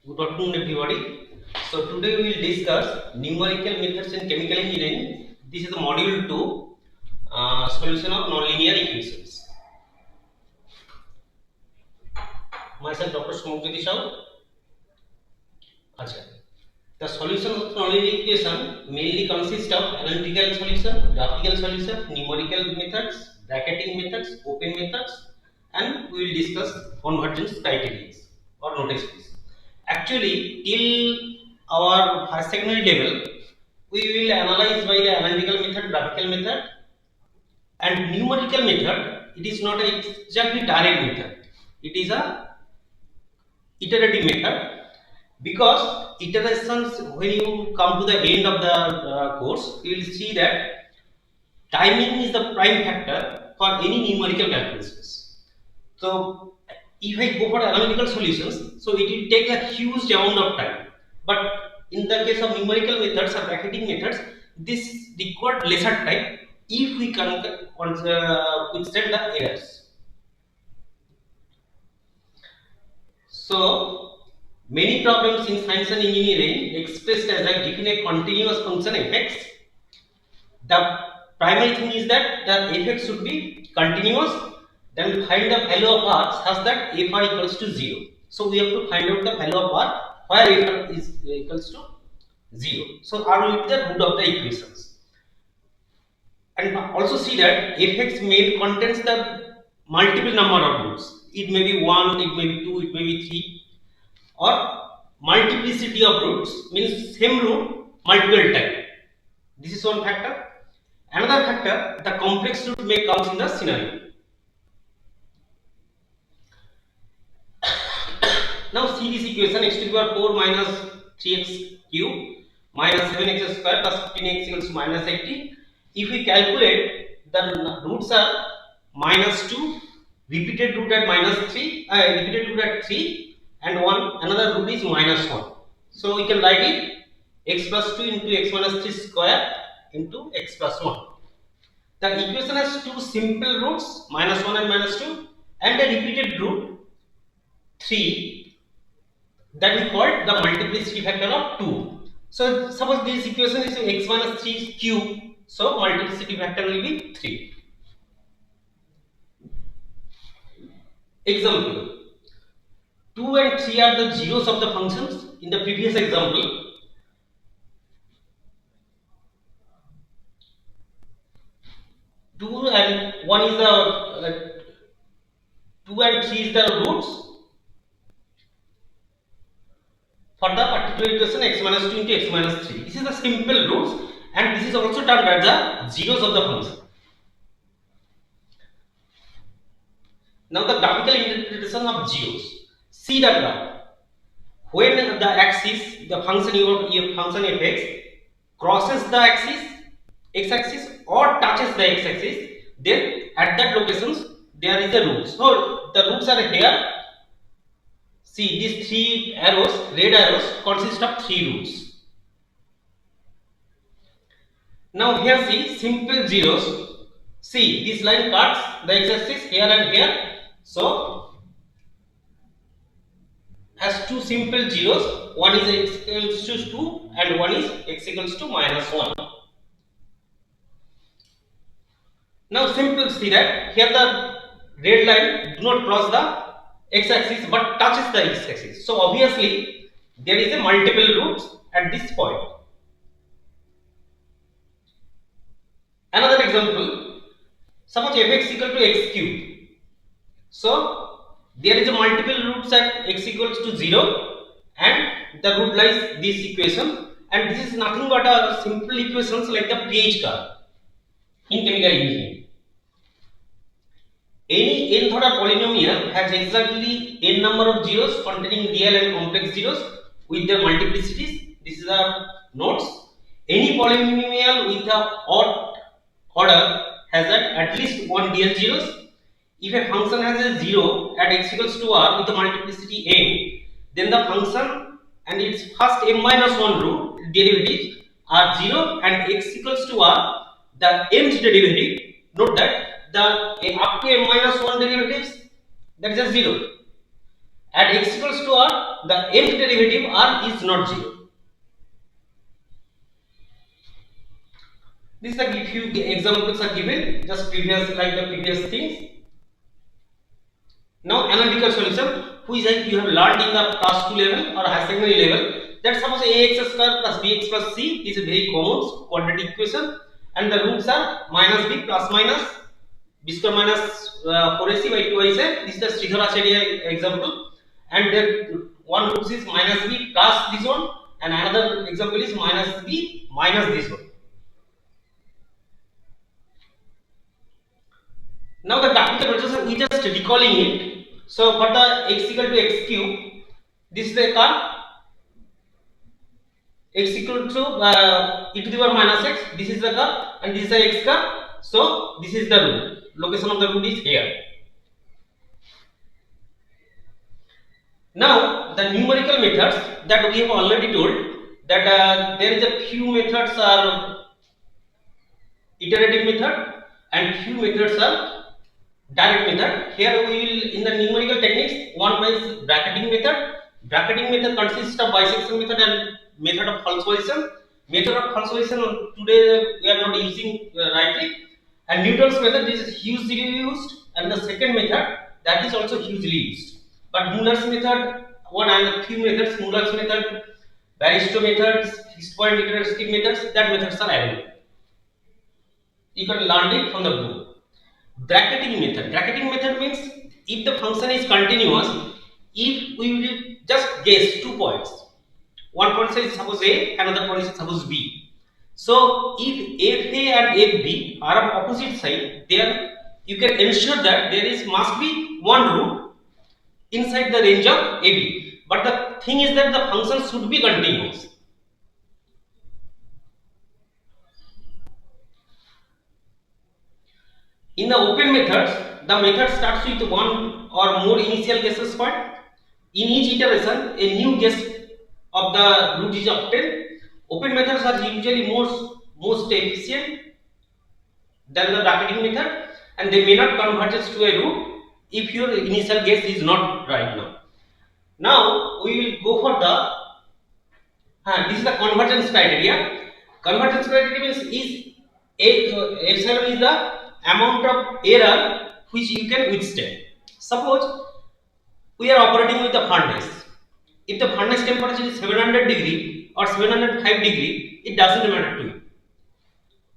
Good afternoon, everybody. So today we will discuss numerical methods in chemical engineering. This is the module 2, solution of nonlinear equations. Myself, Dr. Smokjyoti Sahu. Acha. The solution of nonlinear equation mainly consists of analytical solution, graphical solution, numerical methods, bracketing methods, open methods, and we will discuss convergence criteria or notations. Actually, till our first secondary level, we will analyze by the analytical method, graphical method, and numerical method. It is not a exactly direct method. It is a iterative method because iterations, when you come to the end of the course, you will see that timing is the prime factor for any numerical calculations. So if I go for analytical solutions, so it will take a huge amount of time, but in the case of numerical methods or bracketing methods, this required lesser time if we can withstand the errors. So many problems in science and engineering expressed as a definite continuous function fx. The primary thing is that the fx should be continuous. Then find the value of r such that fr equals to 0. So we have to find out the value of r where fr is equals to 0. So r will be the root of the equations. And also see that fx may contains the multiple number of roots. It may be 1, it may be 2, it may be 3. Or multiplicity of roots means same root multiple times. This is one factor. Another factor, the complex root may come in the scenario. Now see this equation: x to the power 4 minus 3x cube minus 7x square plus 15x equals to minus 80. If we calculate, the roots are minus 2, repeated root at minus 3, repeated root at 3, and another root is minus 1. So we can write it x plus 2 into x minus 3 square into x plus 1. The equation has two simple roots, minus 1 and minus 2, and a repeated root 3, that we call the multiplicity factor of 2. So suppose this equation is x minus 3 cube, so multiplicity factor will be 3. Example: 2 and 3 are the zeros of the functions. In the previous example, 2 and 1 is the 2 and 3 is the roots for the particular equation x minus 2 into x minus 3. This is the simple roots, and this is also termed as the zeros of the function. Now the graphical interpretation of zeros. See the graph. When the axis, the function your function fx crosses the axis, x-axis, or touches the x-axis, then at that locations there is a root. So the roots are here. See these three arrows, red arrows, consist of three roots. Now here see simple zeros. See this line cuts the x-axis here and here. So has two simple zeros. One is x equals to 2 and one is x equals to minus 1. Now simple see that here the red line do not cross the x-axis but touches the x-axis. So obviously there is a multiple roots at this point. Another example, suppose fx equal to x cube. So there is a multiple roots at x equals to 0 and the root lies this equation, and this is nothing but a simple equations like the pH curve in chemical engineering. Any n order polynomial has exactly n number of zeros containing real and complex zeros with their multiplicities. This is our notes. Any polynomial with a odd order has at least one real zeros. If a function has a 0 at x equals to r with the multiplicity n, then the function and its first m minus 1 root derivatives are 0, and x equals to r, the nth derivative, note that the up to m minus 1 derivatives, that is a 0, At x equals to r, the nth derivative r is not 0. This is like if few examples are given, just previous like the previous things. Now analytical solution, which like you have learned in the class 2 level or higher secondary level, that suppose ax square plus bx plus c is a very common quadratic equation, and the roots are minus b plus minus b square minus 4ac by 2ac. This is the Sridharacharya example, and the one root is minus b plus this one, and another example is minus b minus this one. Now the graphical process, we just recalling it. So for the x equal to x cube, this is the curve. X equal to e to the power minus x. This is the curve, and this is the x curve. So this is the root. Location of the root is here. Now the numerical methods that we have already told that there is a few methods are iterative method and few methods are direct method. Here we will, in the numerical techniques, one is bracketing method. Bracketing method consists of bisection method and method of falsification. Method of falsification today we are not using rightly, and Newton's method is hugely used, and the second method that is also hugely used. But Muller's method, one and the few methods, Muller's method, Baristo methods, fixed point heuristic methods, that methods are available. You can learn it from the book. Bracketing method. Bracketing method means if the function is continuous, if we will just guess 2 points, one point is suppose A, another point is suppose B. So if FA and FB are of opposite side, then you can ensure that there must be one root inside the range of AB. But the thing is that the function should be continuous. In the open methods, the method starts with one or more initial guesses point. In each iteration, a new guess of the root is obtained. Open methods are usually most efficient than the bracketing method, and they may not converge to a root if your initial guess is not right now. Now we will go for the this is the convergence criteria. Convergence criteria means is epsilon is the amount of error which you can withstand. Suppose we are operating with a furnace. If the furnace temperature is 700 degree or 705 degree, it doesn't matter to you.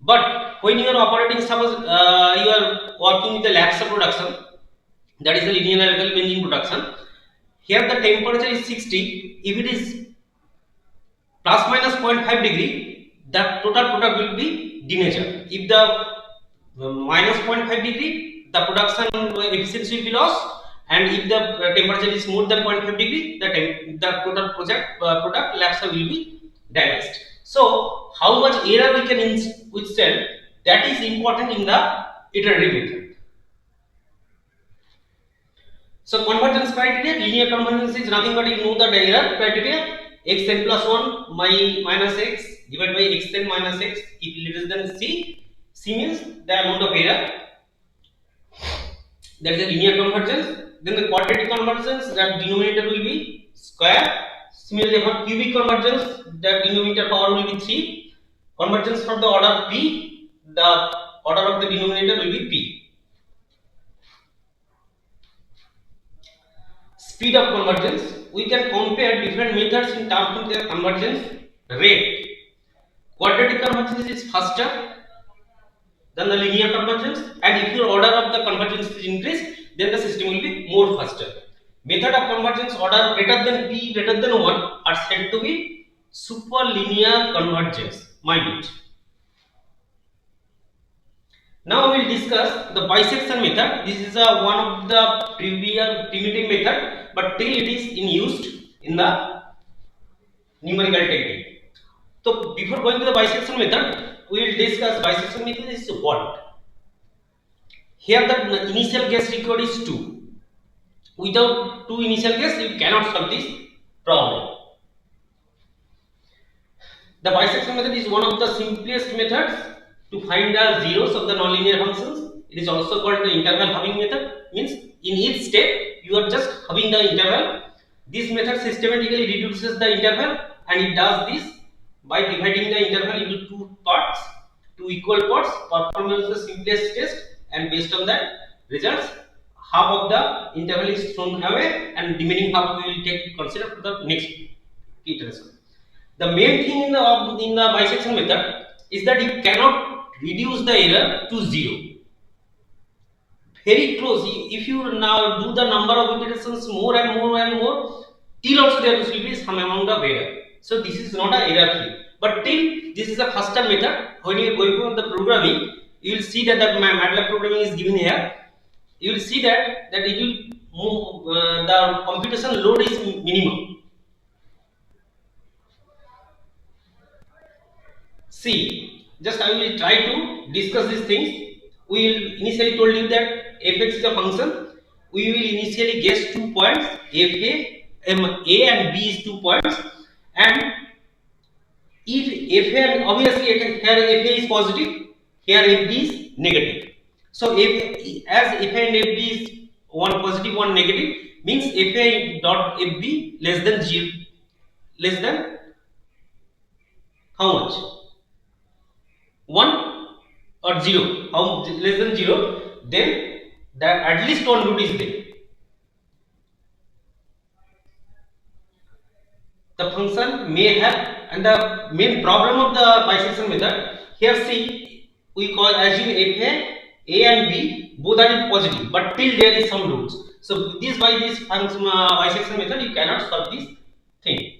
But when you are operating, suppose you are working with the Laksa production, that is the linear alkyl benzene production. Here the temperature is 60. If it is plus minus 0.5 degree, the total product will be denatured. If the minus 0.5 degree, the production efficiency will be lost, and if the temperature is more than 0.5 degree, the total product Laksa will be damaged. So how much error we can withstand, that is important in the iterative method. So convergence criteria, linear convergence is nothing but you know the error criteria. Xn plus 1 minus x divided by xn minus x if less than c. C means the amount of error. That is a linear convergence. Then the quadratic convergence, that denominator will be square. Similarly for cubic convergence, the denominator power will be 3. Convergence for the order p, the order of the denominator will be p. Speed of convergence, we can compare different methods in terms of their convergence rate. Quadratic convergence is faster than the linear convergence, and if your order of the convergence is increased, then the system will be more faster. Method of convergence order greater than p greater than 1 are said to be superlinear convergence. Mind it. Now we will discuss the bisection method. This is one of the primitive method, but till it is used in the numerical technique. So before going to the bisection method, we will discuss bisection method is what. Here the initial guess required is 2. Without 2 initial guess, you cannot solve this problem. The bisection method is one of the simplest methods to find the zeros of the nonlinear functions. It is also called the interval halving method. Means in each step you are just having the interval. This method systematically reduces the interval, and it does this by dividing the interval into two parts, two equal parts, performs the simplest test, and based on that results, half of the interval is thrown away and remaining half we will take consider for the next iteration. The main thing in the bisection method is that you cannot reduce the error to zero. Very close. If you now do the number of iterations more and more and more, till also there will be some amount of error. So this is not a error free. But till this is a faster method. When you are going on the programming, you will see that the MATLAB programming is given here. You will see that it will move, the computation load is minimum. See, just I will try to discuss these things. We will initially told you that fx is a function. We will initially guess 2 points. A and b is 2 points, and if fa and obviously here fa is positive, here fb is negative. So as fa and fb is one positive, one negative, means fa dot fb less than 0, less than how much? 1 or 0, how less than 0, then that at least one root is there. The function may have, and the main problem of the bisection method here, see, we call assume fa, a and b both are positive, but till there is some roots. So this by this function bisection method you cannot solve this thing.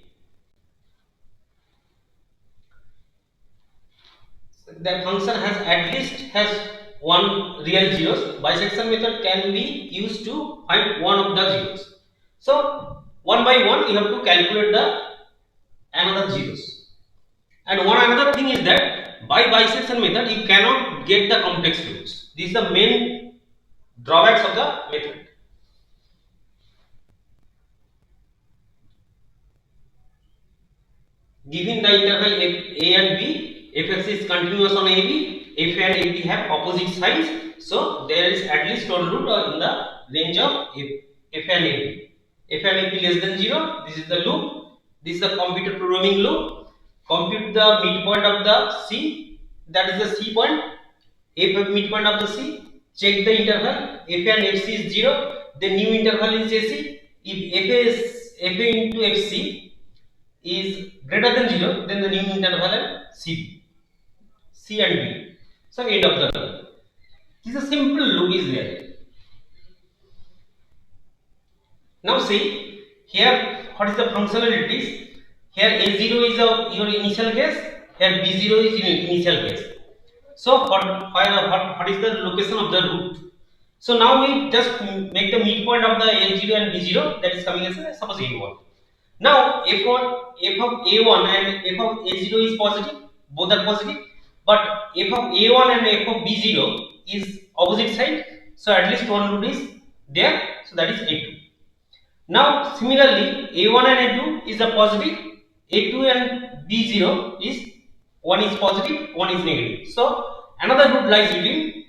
The function has at least has one real zeros. Bisection method can be used to find one of the zeros. So one by one you have to calculate the another zeros. And one another thing is that by bisection method you cannot get the complex roots. This is the main drawbacks of the method. Given the interval a and b, fx is continuous on AB, f and AB have opposite signs, so there is at least one root in the range of f and AB. F and AB less than 0, this is the loop, this is the computer programming loop. Compute the midpoint of the C, that is the C point, f midpoint of the C, check the interval, f and fc is 0, the new interval is AC. If fa into fc is greater than 0, then the new interval and C and B. So end of the loop. This is a simple loop is there. Now see, here what is the functionalities? Here A0 is your initial guess, here B0 is initial guess. So what is the location of the root? So now we just make the midpoint of the A0 and B0, that is coming as suppose A1. Now f of a1 and f of a0 is positive, both are positive, but f of a1 and f of b0 is opposite side, so at least one root is there, so that is a2. Now similarly a1 and a2 is a positive, a2 and b0 is one is positive, one is negative, so another root lies between,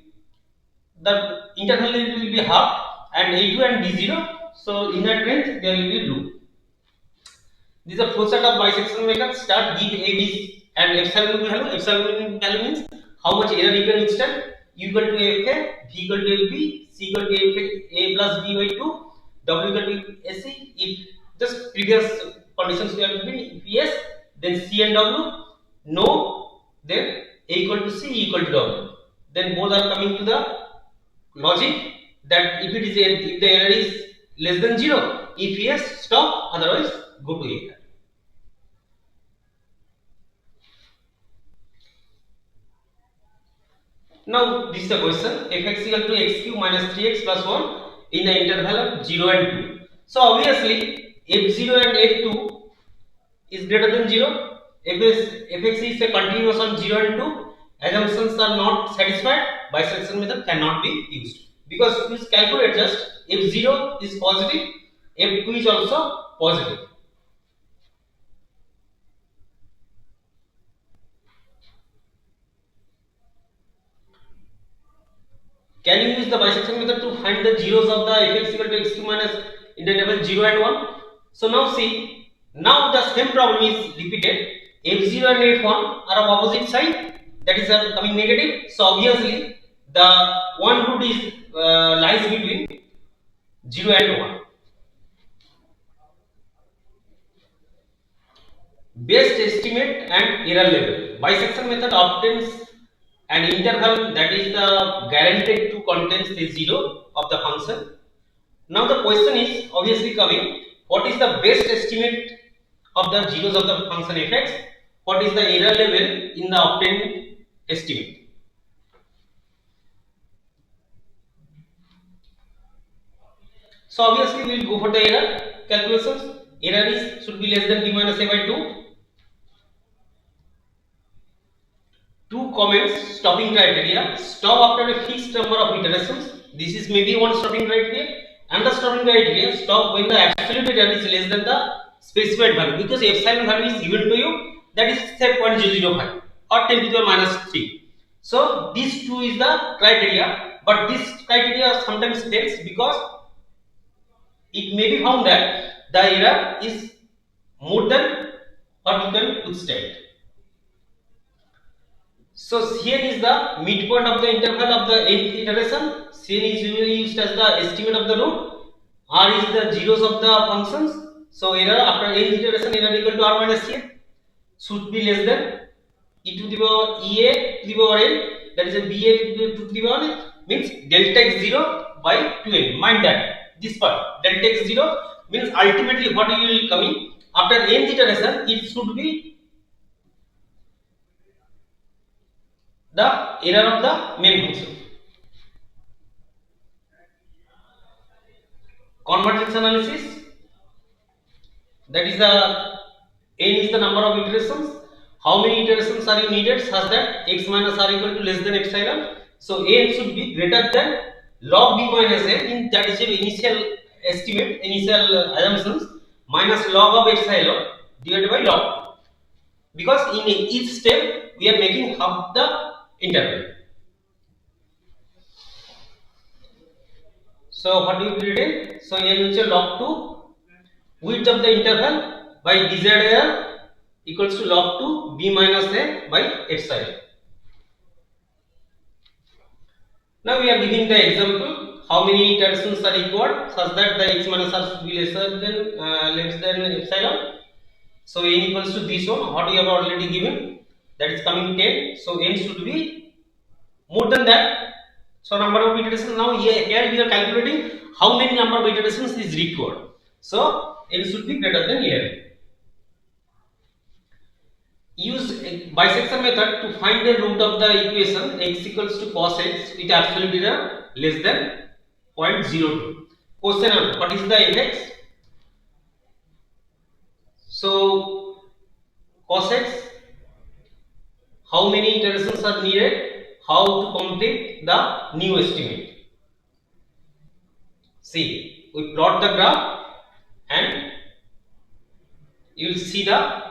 the internal will be half, and a2 and b0, so in that range there will be loop. This is a flowchart of bisection method. Start, give a, b and epsilon value. Epsilon value means how much error you can instant. U equal to fa, v equal to fb, c equal to a plus b by 2, w equal to ac. If just previous conditions we have given, if yes, then c and w. No, then a equal to c, e equal to w. Then both are coming to the logic that if the error is less than 0, if yes, stop, otherwise go to a. Now this is the question, fx equal to x cube minus 3x plus 1 in the interval of 0 and 2. So obviously f0 and f2 is greater than 0, fx is a continuous on 0 and 2, assumptions are not satisfied, bisection method cannot be used. Because if you calculate just, f0 is positive, f2 is also positive. Can you use the bisection method to find the zeros of the fx equal to x cube minus interval 0 and 1? So now see, now the same problem is repeated. f0 and f1 are of opposite side, that is coming negative. So obviously the one root is lies between 0 and 1. Best estimate and error level. Bisection method obtains an interval that is the guaranteed to contains the 0 of the function. Now the question is obviously coming, what is the best estimate of the zeros of the function fx? What is the error level in the obtained estimate? So obviously we will go for the error calculations. Error is should be less than b minus a by 2. Two comments stopping criteria: stop after a fixed number of iterations. This is maybe one stopping criteria. And the stopping criteria: stop when the absolute error is less than the specified value, because epsilon value is given to you, that is say 0.005 or 10 to the minus 3. So these two is the criteria, but this criteria sometimes fails because it may be found that the error is more than what you can withstand. So Cn is the midpoint of the interval of the nth iteration. Cn is usually used as the estimate of the root. R is the zeros of the functions. So error after nth iteration, error equal to r minus Cn should be less than e to the power ea to the power n, that is a ba to the power n, means delta x 0 by 2n. Mind that this part delta x 0 means ultimately what you will coming after nth iteration, it should be the error of the main function. Convergence analysis, that is the n is the number of iterations. How many iterations are you needed such that x minus r equal to less than epsilon? So n should be greater than log b minus n, in that is your initial estimate, initial assumptions, minus log of epsilon divided by log, because in each step we are making half the interval. So what do you written? So n is log 2 width of the interval by desired error equals to log 2 b minus a by epsilon. Now we are giving the example how many iterations are required such that the x minus r should be less than epsilon. So n equals to this one, what we have already given, that is coming 10. So n should be more than that. So number of iterations, now here we are calculating how many number of iterations is required. So n should be greater than 11. Use bisection method to find the root of the equation x equals to cos x with absolute error less than 0.02. Question: what is the fx? So cos x, how many iterations are needed? How to complete the new estimate? See, we plot the graph and you will see the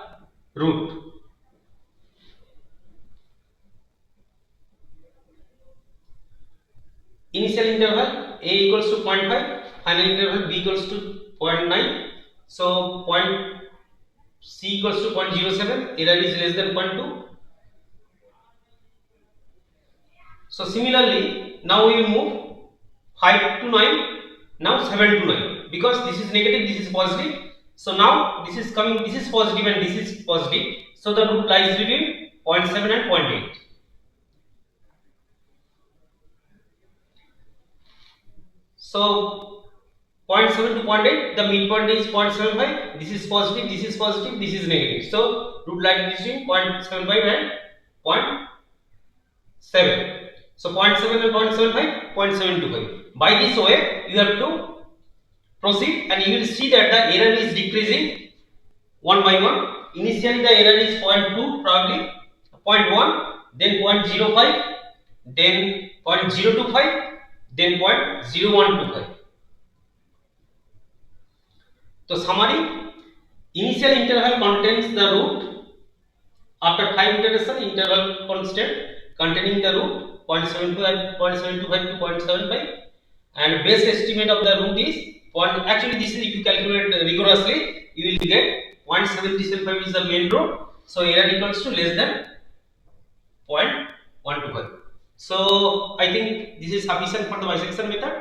root. Initial interval a equals to 0.5, final interval b equals to 0.9. So point c equals to 0.07, error is less than 0.2. So similarly, now we will move 5 to 9, now 7 to 9, because this is negative, this is positive. So now this is coming, this is positive and this is positive. So the root lies between 0.7 and 0.8. So 0.7 to 0.8, the midpoint is 0.75. This is positive, this is positive, this is negative. So root lies between 0.75 and 0.7. So 0.7 and 0.75, 0.725. By this way, you have to proceed and you will see that the error is decreasing one by one. Initially the error is 0.2, probably 0.1, then 0.05, then 0.025, then 0.0125. So summary: initial interval contains the root. After 5 iteration, interval constant containing the root. 0.75 to 0.75, and base estimate of the root is actually this is, if you calculate rigorously, you will get 0.775 is the main root, so error equals to less than 0.125. So I think this is sufficient for the bisection method.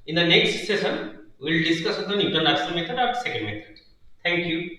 In the next session we will discuss the Newton-Raphson method or second method. Thank you.